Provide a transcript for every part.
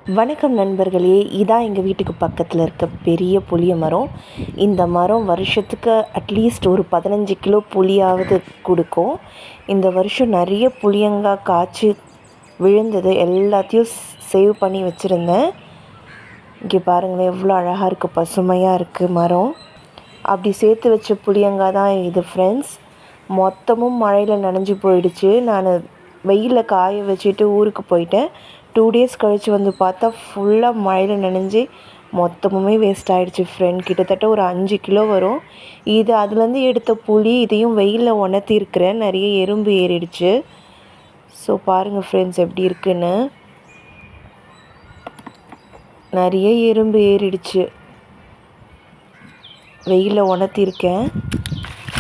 வணக்கம் நண்பர்களே, இதான் எங்கள் வீட்டுக்கு பக்கத்தில் இருக்க பெரிய புளிய மரம். இந்த மரம் வருஷத்துக்கு அட்லீஸ்ட் ஒரு 15 கிலோ புளியாவது கொடுக்கும். இந்த வருஷம் நிறைய புளியங்காய் காய்ச்சி விழுந்தது, எல்லாத்தையும் சேவ் பண்ணி வச்சுருந்தேன். இங்கே பாருங்களேன், எவ்வளோ அழகாக இருக்குது, பசுமையாக இருக்குது மரம். அப்படி சேர்த்து வச்ச புளியங்காய் தான் இது ஃப்ரெண்ட்ஸ். மொத்தமும் மழையில் நனைஞ்சு போயிடுச்சு. நான் வெயிலில் காய வச்சுட்டு ஊருக்கு போயிட்டேன். 2 டேஸ் கழித்து வந்து பார்த்தா ஃபுல்லாக மழையில் நனைஞ்சி மொத்தமுமே வேஸ்ட் ஆகிடுச்சு ஃப்ரெண்ட். கிட்டத்தட்ட ஒரு 5 கிலோ வரும். இது அதுலேருந்து எடுத்த புளி. இதையும் வெயிலில் உணர்த்திருக்கிறேன், நிறைய எறும்பு ஏறிடுச்சு. ஸோ பாருங்கள் ஃப்ரெண்ட்ஸ் எப்படி இருக்குன்னு. நிறைய எறும்பு ஏறிடுச்சு, வெயிலில் உணர்த்திருக்கேன்.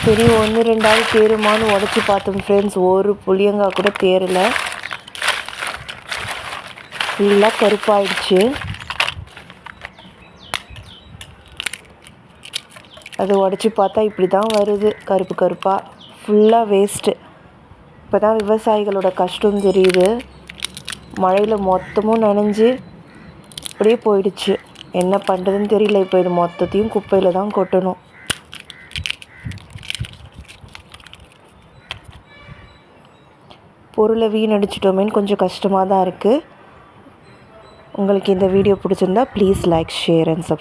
சரி 1-2 தேருமான்னு உடச்சி பார்த்தோம் ஃப்ரெண்ட்ஸ். ஒரு புளியங்காய் கூட தேரலை, ஃபுல்லாக கருப்பாயிடுச்சு. அது உடச்சி பார்த்தா இப்படி தான் வருது, கருப்பு கருப்பாக, ஃபுல்லாக வேஸ்ட்டு. இப்போ தான் விவசாயிகளோட கஷ்டம் தெரியுது. மழையில் மொத்தமும் நனைஞ்சு அப்படியே போயிடுச்சு. என்ன பண்ணுறதுன்னு தெரியல. இப்போ இது மொத்தத்தையும் குப்பையில் தான் கொட்டணும். பொருளை வீணடிச்சிட்டோமேன்னு கொஞ்சம் கஷ்டமாக தான் இருக்குது. உங்களுக்கு இந்த வீடியோ பிடிச்சிருந்தா please like, share and subscribe.